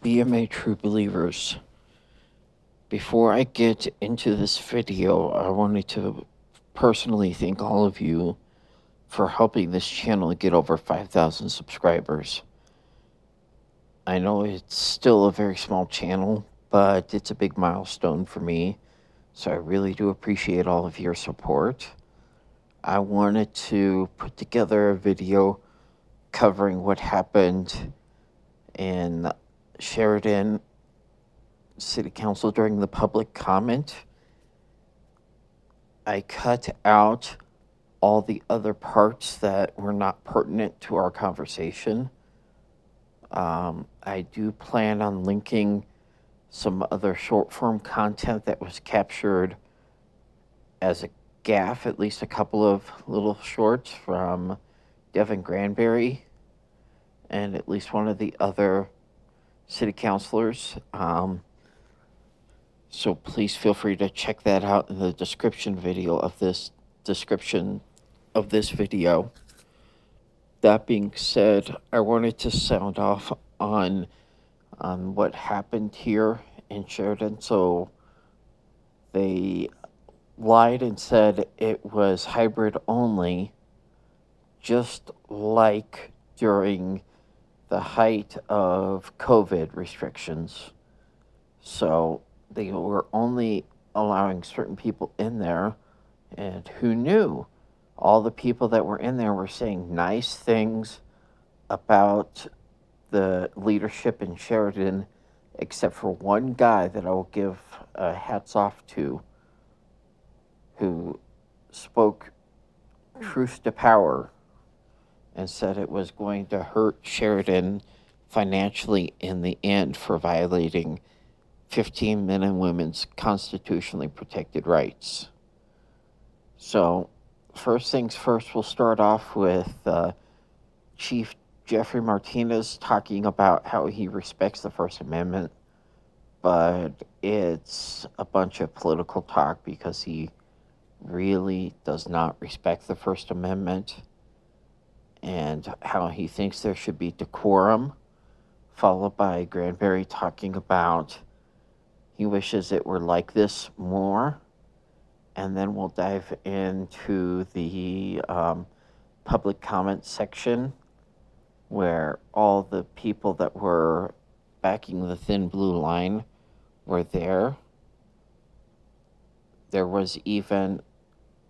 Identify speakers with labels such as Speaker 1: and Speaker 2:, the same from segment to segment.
Speaker 1: BMA True Believers. Before I get into this video, I wanted to personally thank all of you for helping this channel get over 5,000 subscribers. I know it's still a very small channel, but it's a big milestone for me, so I really do appreciate all of your support. I wanted to put together a video covering what happened in Sheridan City Council during the public comment. I cut out all the other parts that were not pertinent to our conversation. I do plan on linking some other short form content that was captured as a gaffe, at least a couple of little shorts from Devin Granberry and at least one of the other city councilors. So please feel free to check that out in the description of this video. That being said, I wanted to sound off on what happened here in Sheridan. So they lied and said it was hybrid only, just like during the height of COVID restrictions. So they were only allowing certain people in there, and who knew? All the people that were in there were saying nice things about the leadership in Sheridan, except for one guy that I will give hats off to, who spoke truth to power and said it was going to hurt Sheridan financially in the end for violating 15 men and women's constitutionally protected rights. So, first things first, we'll start off with Chief Jeffrey Martinez talking about how he respects the First Amendment, but it's a bunch of political talk because he really does not respect the First Amendment, and how he thinks there should be decorum, followed by Granberry talking about he wishes it were like this more. And then we'll dive into the public comment section where all the people that were backing the thin blue line were there. There was even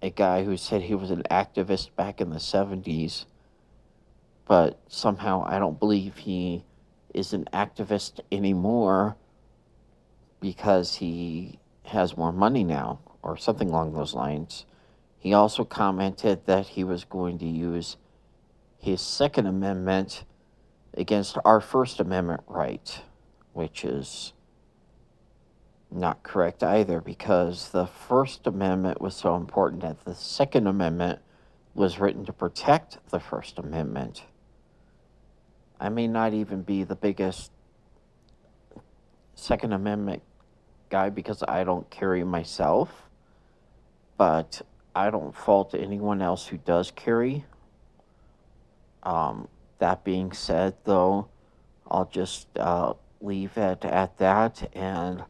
Speaker 1: a guy who said he was an activist back in the 70s, but somehow I don't believe he is an activist anymore because he has more money now, or something along those lines. He also commented that he was going to use his Second Amendment against our First Amendment right, which is not correct either, because the First Amendment was so important that the Second Amendment was written to protect the First Amendment. I may not even be the biggest Second Amendment guy because I don't carry myself, but I don't fault anyone else who does carry. That being said, though, I'll just leave it at that and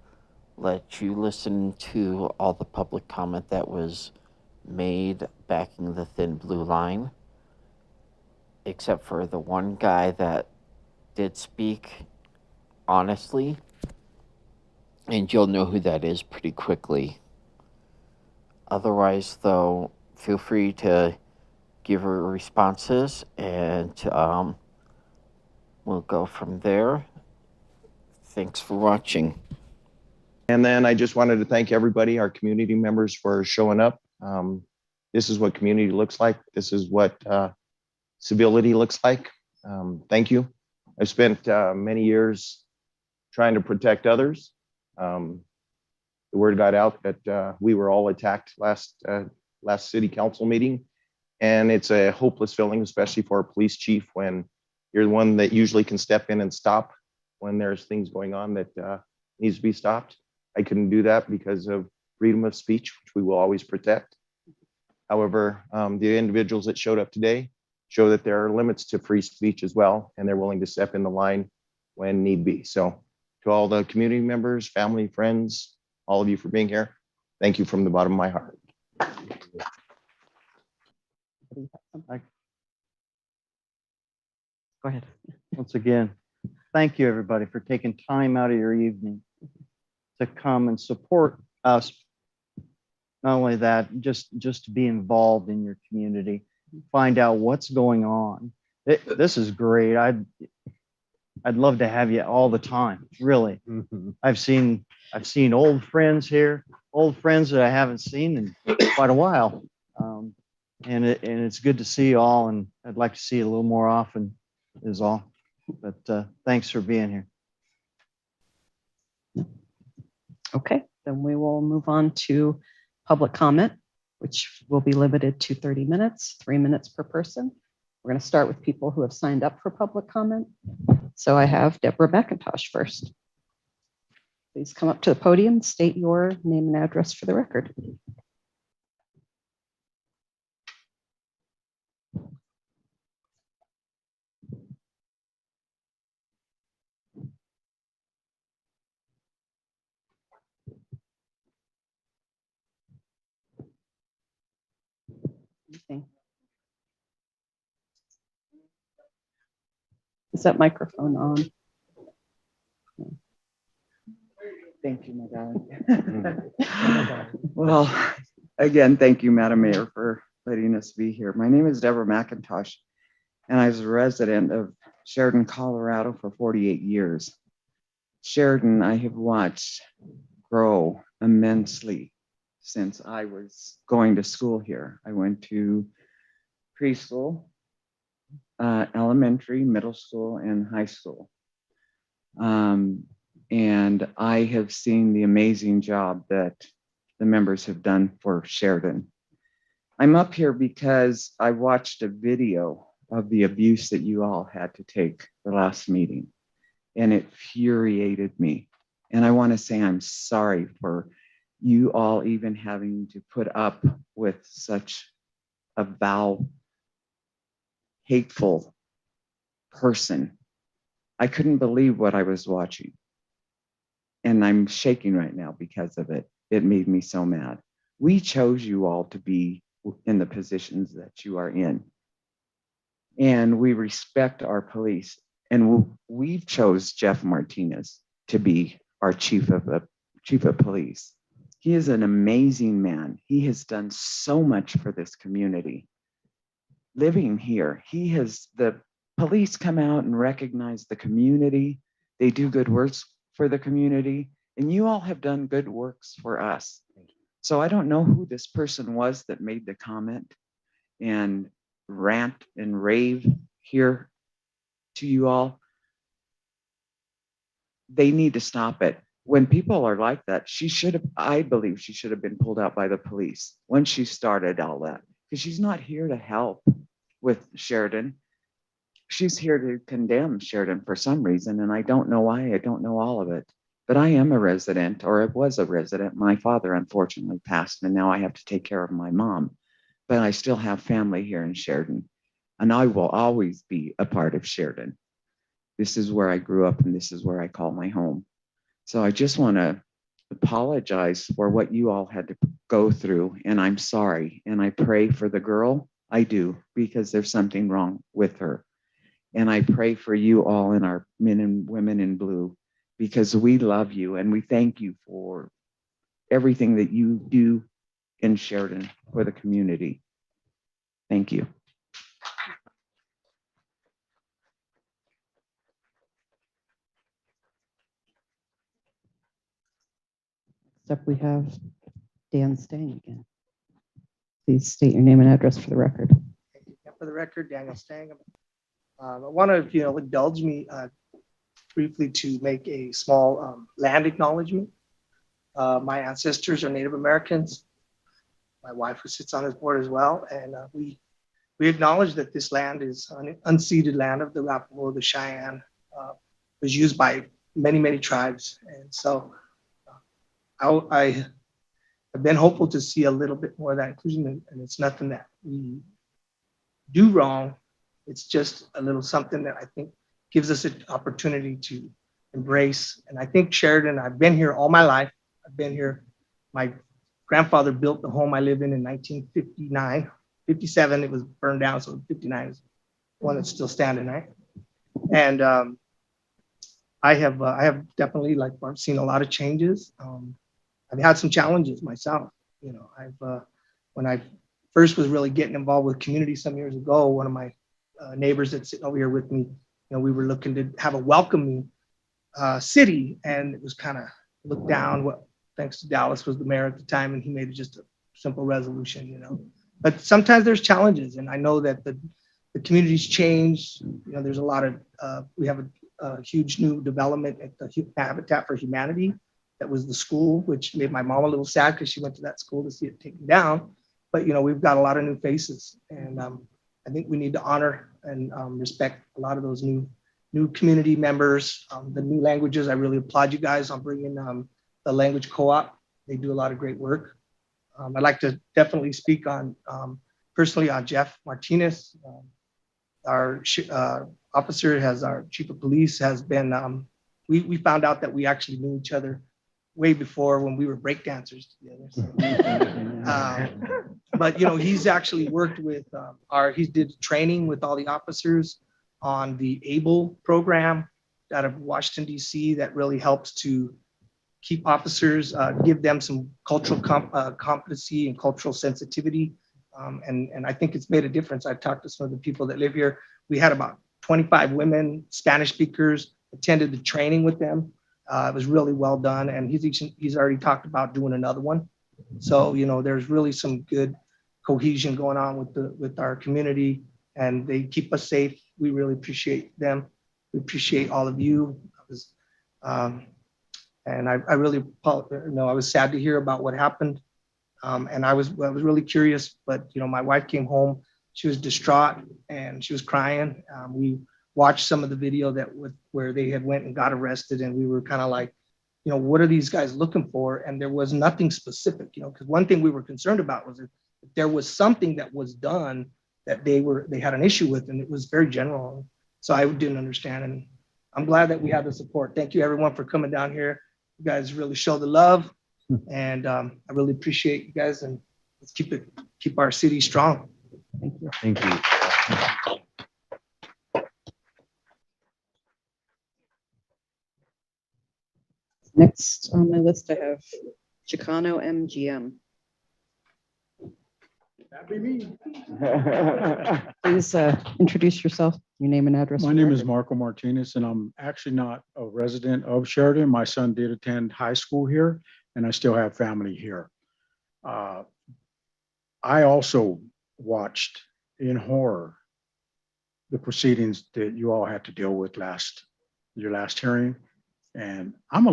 Speaker 1: let you listen to all the public comment that was made backing the thin blue line, except for the one guy that did speak honestly, and you'll know who that is pretty quickly. Otherwise, though, feel free to give her responses, and we'll go from there. Thanks for watching.
Speaker 2: And then I just wanted to thank everybody, our community members, for showing up. This is what community looks like. This is what civility looks like. Thank you. I've spent many years trying to protect others. The word got out that we were all attacked last city council meeting, and it's a hopeless feeling, especially for a police chief, when you're the one that usually can step in and stop when there's things going on that needs to be stopped. I couldn't do that because of freedom of speech, which we will always protect. However, the individuals that showed up today show that there are limits to free speech as well, and they're willing to step in the line when need be. So To all the community members, family, friends, all of you for being here. Thank you from the bottom of my heart.
Speaker 3: Go ahead.
Speaker 4: Once again, thank you, everybody, for taking time out of your evening to come and support us. Not only that, just to be involved in your community, find out what's going on. This is great. I'd love to have you all the time, really. I've seen old friends here, old friends that I haven't seen in quite a while. And it's good to see you all, and I'd like to see you a little more often is all. But thanks for being here.
Speaker 3: Okay, then we will move on to public comment, which will be limited to 30 minutes, 3 minutes per person. We're going to start with people who have signed up for public comment. So I have Deborah McIntosh first. Please come up to the podium, state your name and address for the record. Is that microphone on?
Speaker 5: Thank you, Madam. Well, again, thank you, Madam Mayor, for letting us be here. My name is Deborah McIntosh, and I was a resident of Sheridan, Colorado for 48 years. Sheridan, I have watched grow immensely since I was going to school here. I went to preschool, elementary, middle school, and high school. And I have seen the amazing job that the members have done for Sheridan. I'm up here because I watched a video of the abuse that you all had to take the last meeting, and it infuriated me. And I want to say I'm sorry for you all even having to put up with such a vile, hateful person. I couldn't believe what I was watching. And I'm shaking right now because of it. It made me so mad. We chose you all to be in the positions that you are in. And we respect our police. And we've chose Jeff Martinez to be our chief of police. He is an amazing man. He has done so much for this community. Living here, the police come out and recognize the community. They do good works for the community, and you all have done good works for us. So I don't know who this person was that made the comment and rant and rave here to you all. They need to stop it. When people are like that, I believe she should have been pulled out by the police when she started all that, because she's not here to help with Sheridan. She's here to condemn Sheridan for some reason, and I don't know why. I don't know all of it. But I am a resident, or I was a resident. My father unfortunately passed, and now I have to take care of my mom. But I still have family here in Sheridan, and I will always be a part of Sheridan. This is where I grew up, and this is where I call my home. So I just want to apologize for what you all had to go through, and I'm sorry. And I pray for the girl. I do, because there's something wrong with her. And I pray for you all and our men and women in blue, because we love you and we thank you for everything that you do in Sheridan for the community. Thank you.
Speaker 3: Next up, we have Dan Stang again. Please state your name and address for the record.
Speaker 6: For the record, Daniel Stang. I want to, if you'll indulge me briefly to make a small land acknowledgement. My ancestors are Native Americans. My wife, who sits on this board as well, and we acknowledge that this land is an unceded land of the Arapaho, the Cheyenne. Was used by many tribes, and so I have been hopeful to see a little bit more of that inclusion, and it's nothing that we do wrong. It's just a little something that I think gives us an opportunity to embrace. And I think Sheridan, I've been here all my life. I've been here. My grandfather built the home I live in 1959, 57. It was burned down, so 59 is one that's still standing, right? And I have definitely, like Barb, seen a lot of changes. I've had some challenges myself. You know, when I first was really getting involved with community some years ago, one of my neighbors that's sitting over here with me, you know, we were looking to have a welcoming city, and it was kind of looked down. What, thanks to Dallas was the mayor at the time, and he made it just a simple resolution, you know. But sometimes there's challenges, and I know that the community's changed. You know, there's a lot of we have a huge new development at the Habitat for Humanity. That was the school, which made my mom a little sad because she went to that school to see it taken down. But you know, we've got a lot of new faces, and I think we need to honor and respect a lot of those new community members. The new languages, I really applaud you guys on bringing the language co-op. They do a lot of great work. I'd like to definitely speak on personally on Jeff Martinez. Our officer has our chief of police has been, we found out that we actually knew each other way before when we were breakdancers together. So, but you know, he's actually worked with he did training with all the officers on the ABLE program out of Washington, DC, that really helps to keep officers, give them some cultural competency and cultural sensitivity. And I think it's made a difference. I've talked to some of the people that live here. We had about 25 women, Spanish speakers, attended the training with them. It was really well done. And he's already talked about doing another one. So, you know, there's really some good cohesion going on with our community, and they keep us safe. We really appreciate them. We appreciate all of you. And I really, you know, I was sad to hear about what happened. And I was really curious, but you know, my wife came home, she was distraught and she was crying. We watched some of the video where they had went and got arrested, and we were kind of like, you know, what are these guys looking for? And there was nothing specific, you know, because one thing we were concerned about was if there was something that was done that they had an issue with, and it was very general. So I didn't understand, and I'm glad that we have the support. Thank you everyone for coming down here. You guys really show the love, and I really appreciate you guys, and let's keep our city strong.
Speaker 3: Thank you.
Speaker 4: Thank you.
Speaker 3: Next on my list, I have Chicano MGM.
Speaker 7: That'd be me.
Speaker 3: Please introduce yourself, your name and address.
Speaker 7: My
Speaker 3: for
Speaker 7: name
Speaker 3: the
Speaker 7: is
Speaker 3: record.
Speaker 7: Marco Martinez, and I'm actually not a resident of Sheridan. My son did attend high school here, and I still have family here. I also watched in horror the proceedings that you all had to deal with your last hearing. And I'm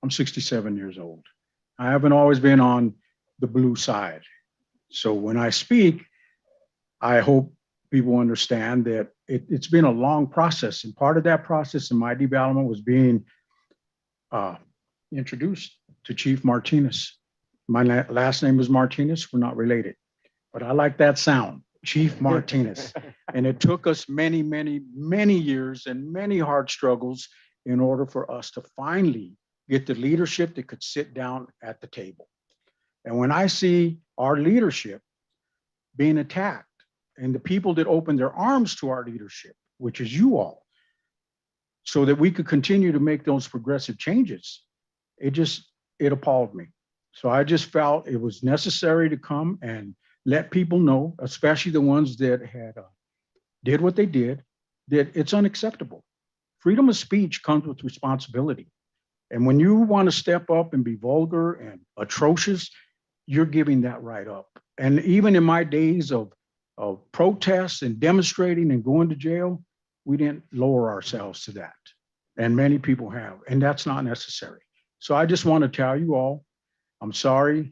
Speaker 7: 67 years old. I haven't always been on the blue side. So when I speak, I hope people understand that it's been a long process. And part of that process in my development was being introduced to Chief Martinez. My last name is Martinez. We're not related, but I like that sound, Chief Martinez. And it took us many, many, many years and many hard struggles in order for us to finally get the leadership that could sit down at the table. And when I see our leadership being attacked, and the people that opened their arms to our leadership, which is you all, so that we could continue to make those progressive changes, it appalled me. So I just felt it was necessary to come and let people know, especially the ones that had did what they did, that it's unacceptable. Freedom of speech comes with responsibility. And when you want to step up and be vulgar and atrocious, you're giving that right up. And even in my days of protests and demonstrating and going to jail, we didn't lower ourselves to that. And many people have, and that's not necessary. So I just want to tell you all, I'm sorry,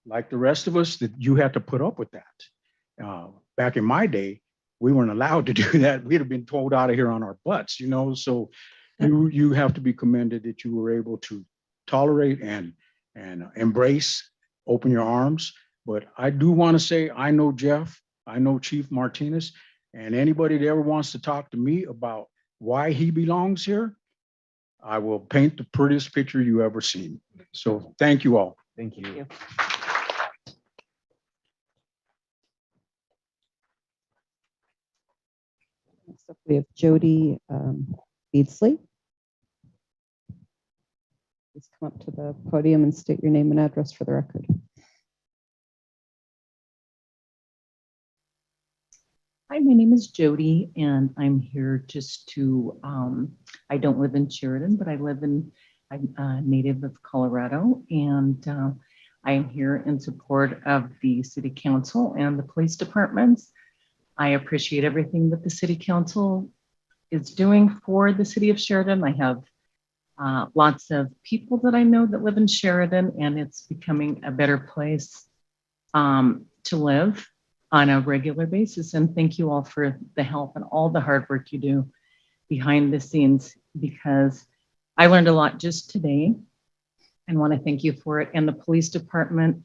Speaker 7: like the rest of us, that you had to put up with that. Back in my day, we weren't allowed to do that. We'd have been told out of here on our butts, you know? So you have to be commended that you were able to tolerate and embrace, open your arms. But I do want to say, I know Jeff, I know Chief Martinez, and anybody that ever wants to talk to me about why he belongs here, I will paint the prettiest picture you ever seen. So thank you all.
Speaker 4: Thank you.
Speaker 3: Next up, we have Jody Beardsley. Please come up to the podium and state your name and address for the record.
Speaker 8: Hi, my name is Jody, and I'm here just to, I don't live in Sheridan, but I'm a native of Colorado, and I am here in support of the city council and the police departments. I appreciate everything that the city council is doing for the city of Sheridan. I have lots of people that I know that live in Sheridan, and it's becoming a better place to live on a regular basis. And thank you all for the help and all the hard work you do behind the scenes, because I learned a lot just today and want to thank you for it. And the police department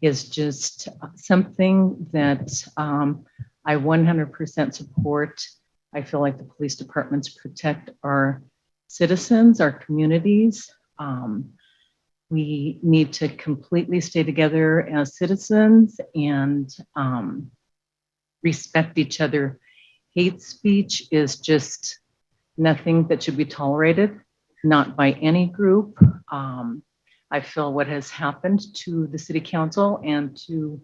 Speaker 8: is just something that I 100% support. I feel like the police departments protect our citizens, our communities. We need to completely stay together as citizens and respect each other. Hate speech is just nothing that should be tolerated, not by any group. I feel what has happened to the city council and to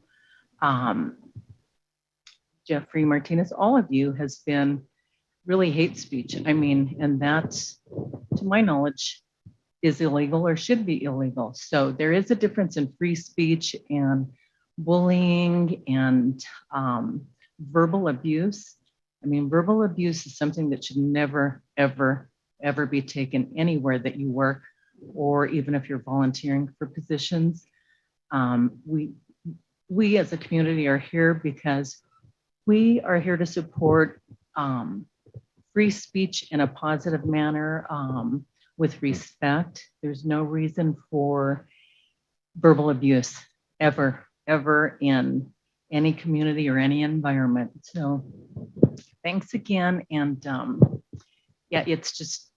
Speaker 8: Jeffrey Martinez, all of you, has been really hate speech. I mean, and that, to my knowledge, is illegal or should be illegal. So there is a difference in free speech and bullying and verbal abuse. I mean, verbal abuse is something that should never, ever, ever be taken anywhere that you work, or even if you're volunteering for positions. We as a community are here because we are here to support free speech in a positive manner, with respect. There's no reason for verbal abuse ever in any community or any environment. So thanks again. And yeah, it's just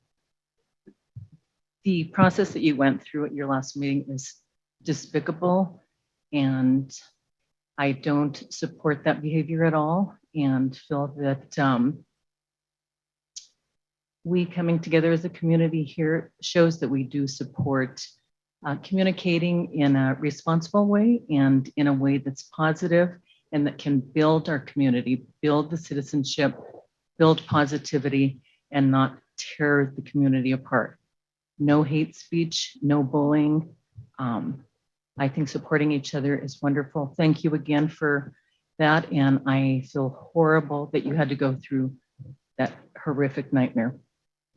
Speaker 8: the process that you went through at your last meeting is despicable, and I don't support that behavior at all, and feel that we coming together as a community here shows that we do support communicating in a responsible way and in a way that's positive and that can build our community, build the citizenship, build positivity, and not tear the community apart. No hate speech, no bullying. I think supporting each other is wonderful. Thank you again for that. And I feel horrible that you had to go through that horrific nightmare.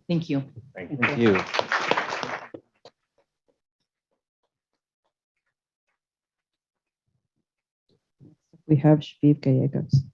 Speaker 8: Thank you.
Speaker 4: Thank you.
Speaker 3: We have Shviv Gallegos.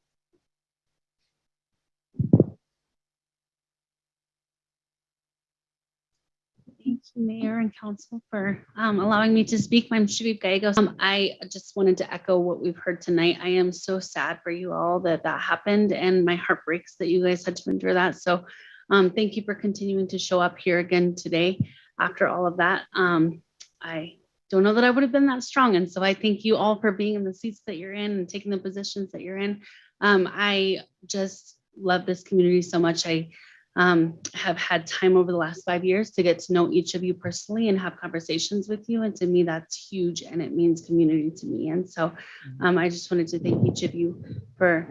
Speaker 9: Thank you, Mayor and Council, for allowing me to speak. I'm Shviv Gallegos. I just wanted to echo what we've heard tonight. I am so sad for you all that happened, and my heart breaks that you guys had to endure that. So thank you for continuing to show up here again today after all of that. I don't know that I would have been that strong. And so I thank you all for being in the seats that you're in and taking the positions that you're in. I just love this community so much. I have had time over the last 5 years to get to know each of you personally and have conversations with you. And to me, that's huge, and it means community to me. And so I just wanted to thank each of you for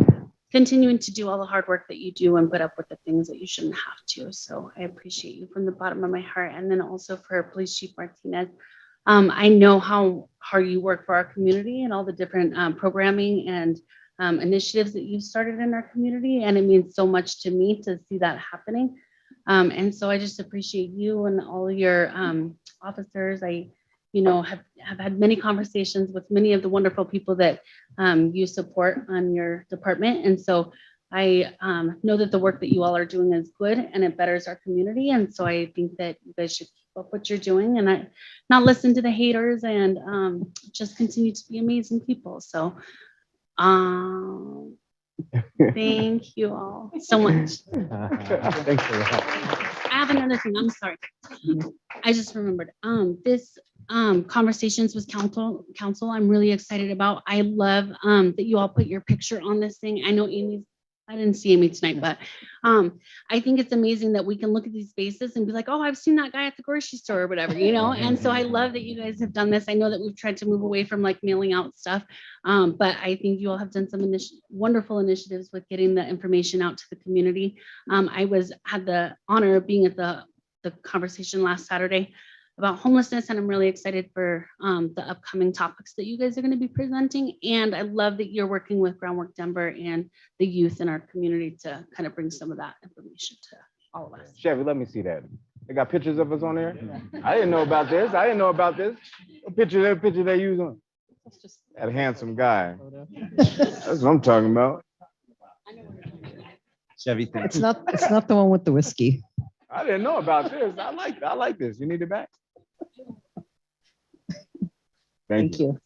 Speaker 9: continuing to do all the hard work that you do and put up with the things that you shouldn't have to. So I appreciate you from the bottom of my heart. And then also for Police Chief Martinez, I know how hard you work for our community and all the different programming and initiatives that you've started in our community. And it means so much to me to see that happening. And so I just appreciate you and all of your officers. I, have had many conversations with many of the wonderful people that you support on your department. And so I know that the work that you all are doing is good and it betters our community. And so I think that you guys should keep up what you're doing and not listen to the haters and just continue to be amazing people. So thank you all so much.
Speaker 4: Thanks for your help.
Speaker 9: have another thing. I'm sorry. I just remembered. This conversations with council, I'm really excited about. I love that you all put your picture on this thing. I know I didn't see Amy tonight, but I think it's amazing that we can look at these faces and be like, oh, I've seen that guy at the grocery store or whatever, you know? And so I love that you guys have done this. I know that we've tried to move away from like mailing out stuff, but I think you all have done some wonderful initiatives with getting the information out to the community. I had the honor of being at the conversation last Saturday about homelessness, and I'm really excited for the upcoming topics that you guys are going to be presenting. And I love that you're working with Groundwork Denver and the youth in our community to kind of bring some of that information to all of us.
Speaker 10: Chevy, let me see that. They got pictures of us on there? I didn't know about this. What picture they using? That handsome guy. That's what I'm talking about.
Speaker 4: Chevy, thank
Speaker 3: It's not the one with the whiskey.
Speaker 10: I didn't know about this. I like this. You need it back?
Speaker 3: Thank you.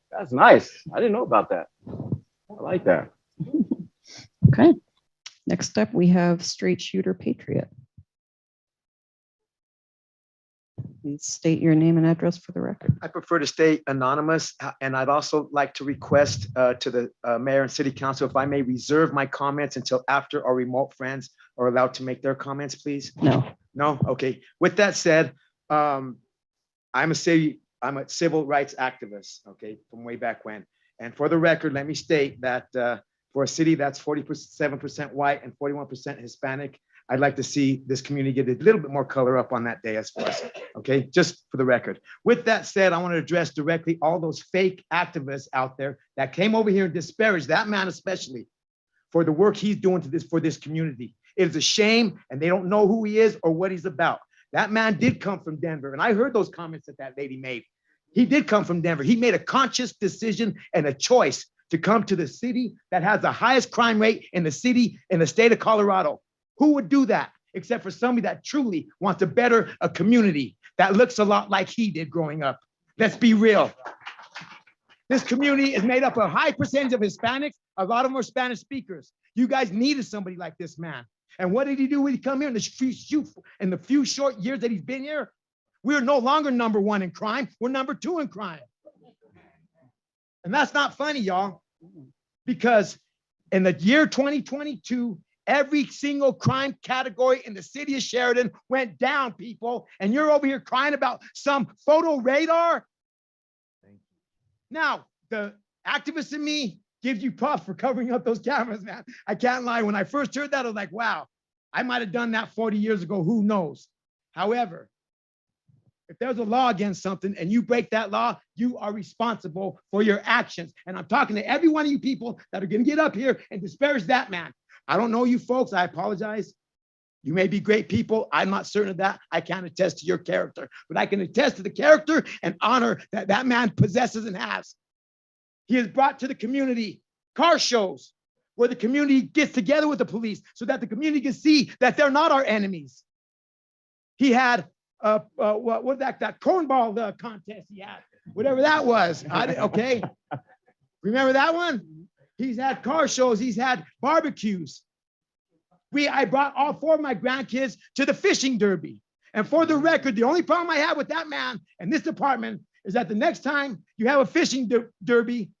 Speaker 10: That's nice. I didn't know about that. I like that.
Speaker 3: Okay. Next up, we have Straight Shooter Patriot. Please state your name and address for the record.
Speaker 11: I prefer to stay anonymous, and I'd also like to request to the mayor and city council if I may reserve my comments until after our remote friends are allowed to make their comments, please.
Speaker 3: No.
Speaker 11: No? Okay. With that said, I'm a civil rights activist, okay, from way back when. And for the record, let me state that for a city that's 47% white and 41% Hispanic, I'd like to see this community get a little bit more color up on that day as far as, okay, just for the record. With that said, I want to address directly all those fake activists out there that came over here and disparaged that man, especially for the work he's doing for this community. It is a shame, and they don't know who he is or what he's about. That man did come from Denver, and I heard those comments that lady made. He did come from Denver. He made a conscious decision and a choice to come to the city that has the highest crime rate in the state of Colorado. Who would do that except for somebody that truly wants to better a community that looks a lot like he did growing up? Let's be real. This community is made up of a high percentage of Hispanics. A lot of them are Spanish speakers. You guys needed somebody like this man. And what did he do when he come here in the few short years that he's been here? We're no longer number one in crime. We're number two in crime. And that's not funny, y'all, because in the year 2022, every single crime category in the city of Sheridan went down, people. And you're over here crying about some photo radar. Now, the activist in me gives you props for covering up those cameras, man. I can't lie. When I first heard that, I was like, wow, I might have done that 40 years ago. Who knows? However, if there's a law against something and you break that law, you are responsible for your actions. And I'm talking to every one of you people that are going to get up here and disparage that man. I don't know you folks. I apologize. You may be great people. I'm not certain of that. I can't attest to your character, but I can attest to the character and honor that that man possesses and has. He has brought to the community car shows where the community gets together with the police so that the community can see that they're not our enemies. He had what that cornball contest he had, whatever that was. Okay. Remember that one? He's had car shows. He's had barbecues. I brought all four of my grandkids to the fishing derby. And for the record, the only problem I have with that man and this department is that the next time you have a fishing derby,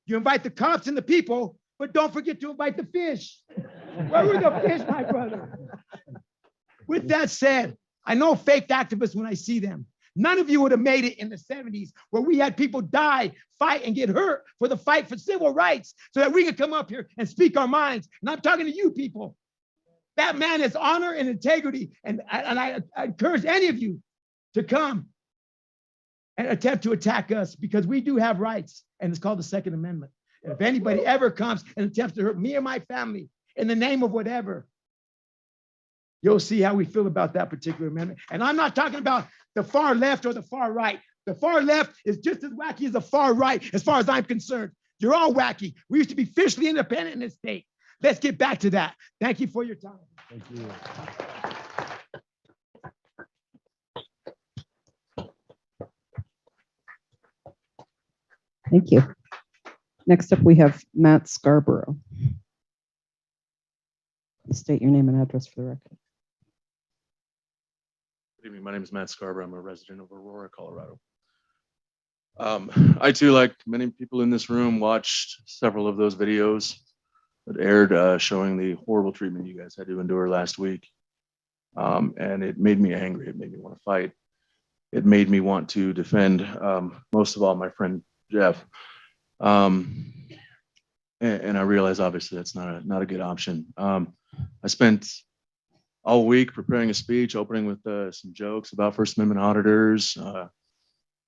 Speaker 11: you invite the cops and the people, but don't forget to invite the fish. Where were the fish, my brother? With that said, I know fake activists when I see them. None of you would have made it in the 70s where we had people die, fight, and get hurt for the fight for civil rights so that we could come up here and speak our minds. And I'm talking to you people. That man has honor and integrity. And I encourage any of you to come and attempt to attack us because we do have rights. And it's called the Second Amendment. And if anybody ever comes and attempts to hurt me or my family in the name of whatever, you'll see how we feel about that particular amendment. And I'm not talking about the far left or the far right. The far left is just as wacky as the far right, as far as I'm concerned. You're all wacky. We used to be fiercely independent in this state. Let's get back to that. Thank you for your time.
Speaker 10: Thank you.
Speaker 3: Thank you. Next up, we have Matt Scarborough. State your name and address for the record.
Speaker 12: Good evening. My name is Matt Scarborough. I'm a resident of Aurora, Colorado. I too, like many people in this room, watched several of those videos that aired showing the horrible treatment you guys had to endure last week. And it made me angry. It made me want to fight. It made me want to defend, most of all, my friend Jeff. And I realize obviously that's not a good option. I spent all week preparing a speech, opening with some jokes about First Amendment auditors.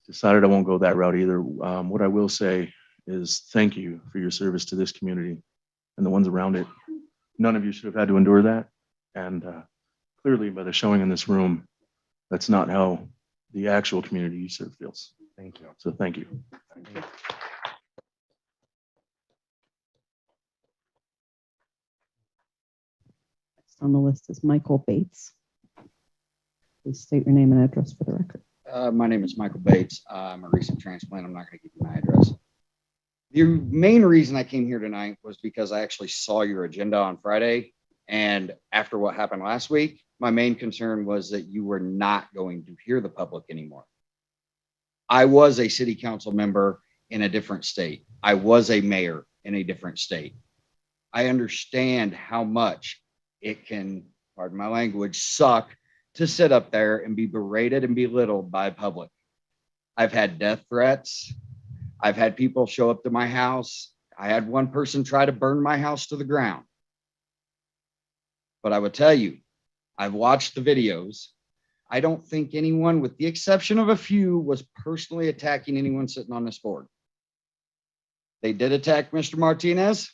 Speaker 12: Decided I won't go that route either. What I will say is thank you for your service to this community and the ones around it. None of you should have had to endure that. And clearly by the showing in this room, that's not how the actual community you serve feels.
Speaker 10: Thank you.
Speaker 12: So thank you.
Speaker 3: Next on the list is Michael Bates. Please state your name and address for the record.
Speaker 13: My name is Michael Bates. I'm a recent transplant. I'm not going to give you my address. The main reason I came here tonight was because I actually saw your agenda on Friday. And after what happened last week, my main concern was that you were not going to hear the public anymore. I was a city council member in a different state. I was a mayor in a different state. I understand how much it can, pardon my language, suck to sit up there and be berated and belittled by public. I've had death threats. I've had people show up to my house. I had one person try to burn my house to the ground. But I would tell you, I've watched the videos. I don't think anyone, with the exception of a few, was personally attacking anyone sitting on this board. They did attack Mr. Martinez,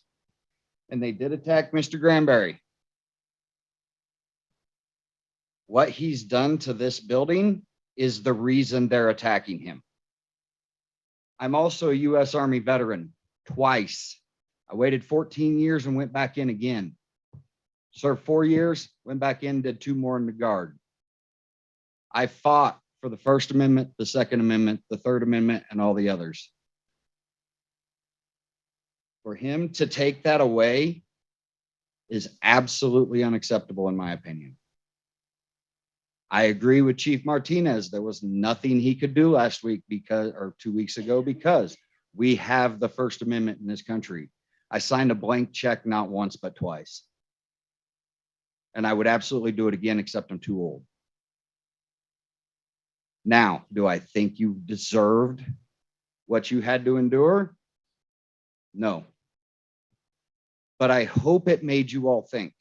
Speaker 13: and they did attack Mr. Granberry. What he's done to this building is the reason they're attacking him. I'm also a U.S. Army veteran twice. I waited 14 years and went back in again. Served 4 years, went back in, did 2 more in the Guard. I fought for the First Amendment, the Second Amendment, the Third Amendment, and all the others. For him to take that away is absolutely unacceptable, in my opinion. I agree with Chief Martinez. There was nothing he could do last week or 2 weeks ago because we have the First Amendment in this country. I signed a blank check not once, but twice. And I would absolutely do it again, except I'm too old. Now, do I think you deserved what you had to endure? No. But I hope it made you all think.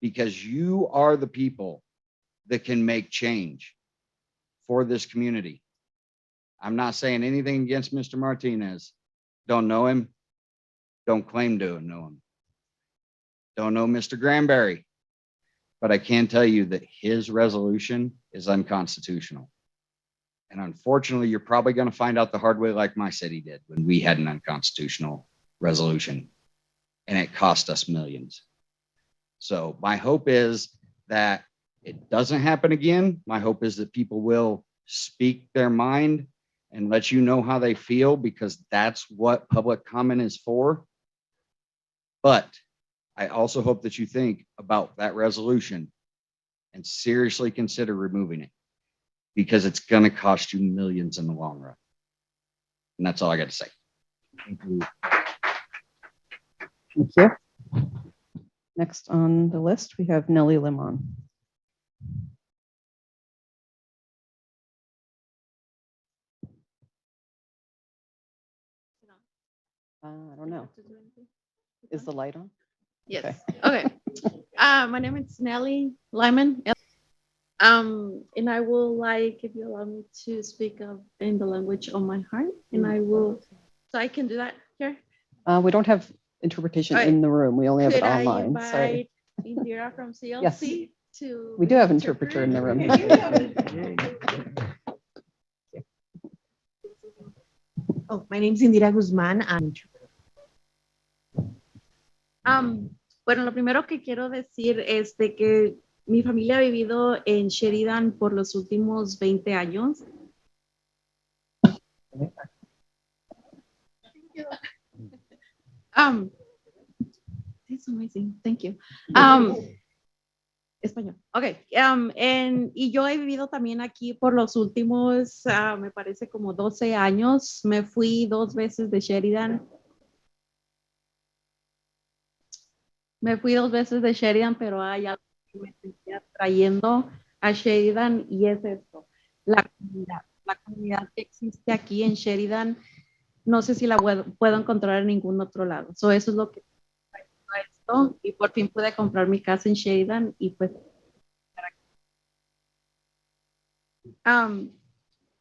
Speaker 13: Because you are the people that can make change for this community. I'm not saying anything against Mr. Martinez. Don't know him. Don't claim to know him. Don't know Mr. Granberry. But I can tell you that his resolution is unconstitutional. And unfortunately, you're probably going to find out the hard way like my city did when we had an unconstitutional resolution. And it cost us millions. So my hope is that it doesn't happen again. My hope is that people will speak their mind and let you know how they feel, because that's what public comment is for. But I also hope that you think about that resolution and seriously consider removing it, because it's going to cost you millions in the long run. And that's all I got to say.
Speaker 3: Thank you. Thank you. Next on the list, we have Nellie Limon. I don't know. Is the light on?
Speaker 14: Yes. Okay. My name is Nellie Lyman. And I will like, if you allow me to speak in the language of my heart, and I will, so I can do that here.
Speaker 3: We don't have interpretation in the room. We only have it online. Sorry.
Speaker 14: Indira from CLC
Speaker 3: Yes.
Speaker 14: to.
Speaker 3: We do have interpreter in the room.
Speaker 14: Oh, my name is Indira Guzmán. Bueno, lo primero que quiero decir es de que mi familia ha vivido en Sheridan por los últimos 20 años. It's amazing. Thank you. Español. Ok. Y yo he vivido también aquí por los últimos, me parece como 12 años. Me fui 2 veces de Sheridan. Me fui 2 veces de Sheridan, pero hay algo que me seguía trayendo a Sheridan y es esto, la comunidad. La comunidad que existe aquí en Sheridan, no sé si la puedo encontrar en ningún otro lado. Eso es lo que esto y por fin pude comprar mi casa en Sheridan y pues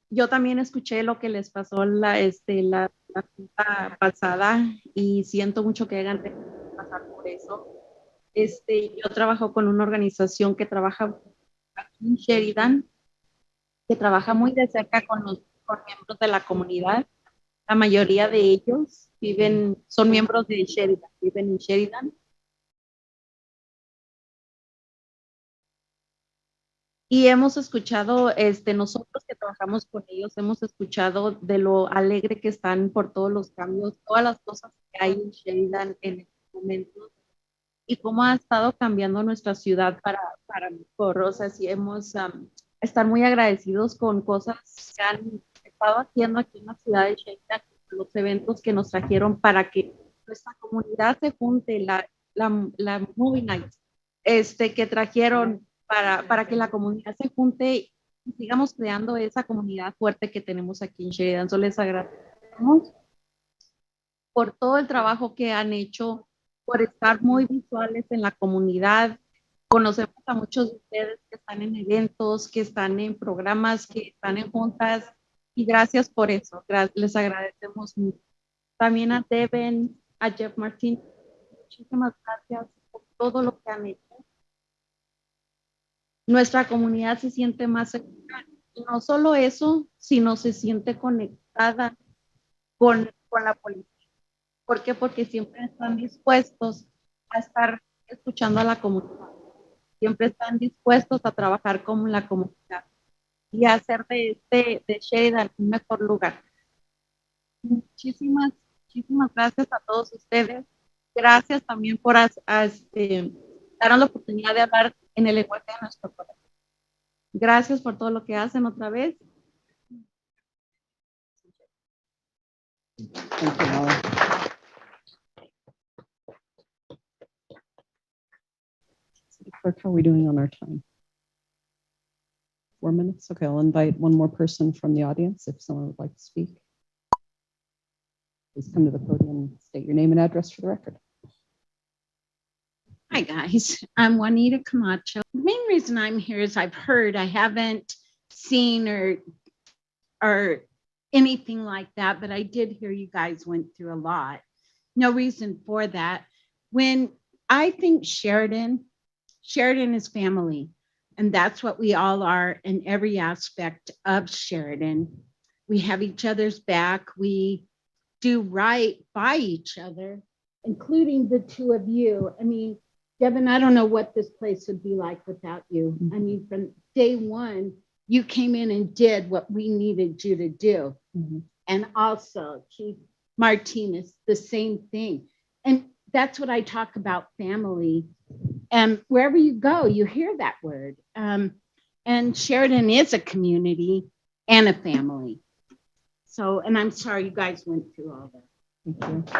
Speaker 14: yo también escuché lo que les pasó la junta pasada y siento mucho que hayan tenido que pasar por eso. Yo trabajo con una organización que trabaja aquí en Sheridan, que trabaja muy de cerca con miembros de la comunidad. La mayoría de ellos son miembros de Sheridan, viven en Sheridan. Y hemos escuchado, nosotros que trabajamos con ellos, hemos escuchado de lo alegre que están por todos los cambios, todas las cosas que hay en Sheridan en estos momentos y cómo ha estado cambiando nuestra ciudad para mejor. O sea, sí hemos estar muy agradecidos con cosas que han estado haciendo aquí en la ciudad de Sheridan, los eventos que nos trajeron para que nuestra comunidad se junte, la Movie Night, que trajeron para que la comunidad se junte y sigamos creando esa comunidad fuerte que tenemos aquí en Sheridan. So les agradecemos por todo el trabajo que han hecho, por estar muy visuales en la comunidad. Conocemos a muchos de ustedes que están en eventos, que están en programas, que están en juntas, y gracias por eso. Les agradecemos mucho. También a Devin, a Jeff Martinez, muchísimas gracias por todo lo que han hecho. Nuestra comunidad se siente más segura. Y no solo eso, sino se siente conectada con la policía. ¿Por qué? Porque siempre están dispuestos a estar escuchando a la comunidad. Siempre están dispuestos a trabajar con la comunidad y a hacer de Sheridan un mejor lugar. Muchísimas, muchísimas gracias a todos ustedes. Gracias también por darnos la oportunidad de hablar en el lenguaje de nuestro corazón. Gracias por todo lo que hacen otra vez.
Speaker 3: Thank you, Molly. Clerk, how are we doing on our time? 4 minutes? Okay, I'll invite one more person from the audience if someone would like to speak. Please come to the podium, state your name and address for the record.
Speaker 15: Hi, guys. I'm Juanita Camacho. The main reason I'm here is I've heard, I haven't seen or anything like that, but I did hear you guys went through a lot. No reason for that. When I think Sheridan is family, and that's what we all are in every aspect of Sheridan. We have each other's back. We do right by each other, including the two of you. I mean, Devin, I don't know what this place would be like without you. I mean, from day one, you came in and did what we needed you to do.
Speaker 3: Mm-hmm.
Speaker 15: And also, Chief Martinez, the same thing. And that's what I talk about, family. And wherever you go, you hear that word. And Sheridan is a community and a family. So, and I'm sorry you guys went through all that.
Speaker 3: Thank you.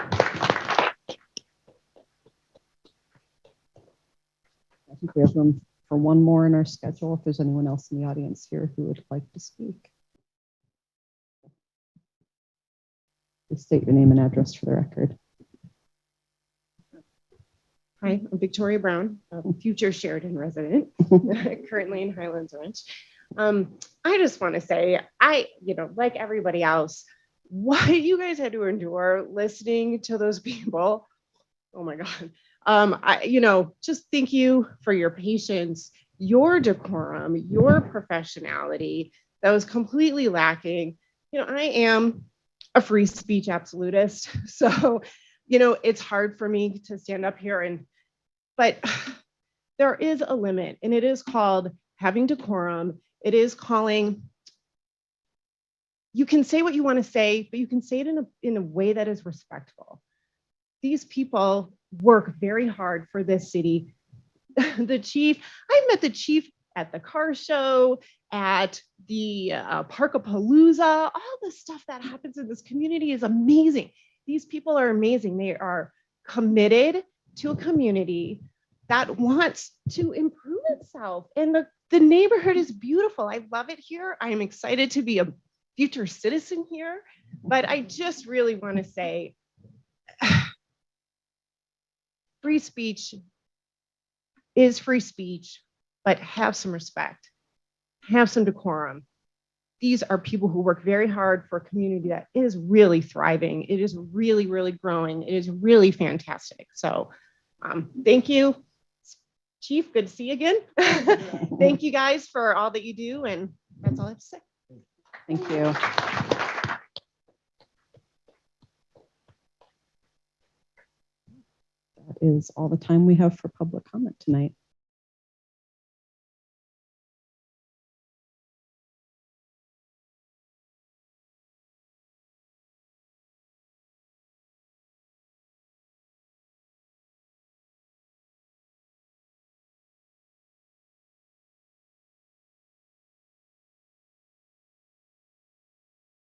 Speaker 3: I think we have room for one more in our schedule. If there's anyone else in the audience here who would like to speak. Please state your name and address for the record.
Speaker 16: Hi, I'm Victoria Brown, a future Sheridan resident, currently in Highlands Ranch. I just want to say, like everybody else, what you guys had to endure listening to those people. Oh my God. Just thank you for your patience, your decorum, your professionality that was completely lacking. I am a free speech absolutist. So, it's hard for me to stand up here but there is a limit, and it is called having decorum. It is calling, you can say what you want to say, but you can say it in a way that is respectful. These people work very hard for this city. the chief. I've met the chief at the car show, at the Parkapalooza. All the stuff that happens in this community is amazing. These people are amazing. They are committed to a community that wants to improve itself. And the neighborhood is beautiful. I love it here. I am excited to be a future citizen here. But I just really want to say, free speech is free speech, but have some respect, have some decorum. These are people who work very hard for a community that is really thriving. It is really, really growing. It is really fantastic. So thank you, Chief. Good to see you again. Thank you guys for all that you do. And that's all I have to say.
Speaker 3: Thank you. That is all the time we have for public comment tonight.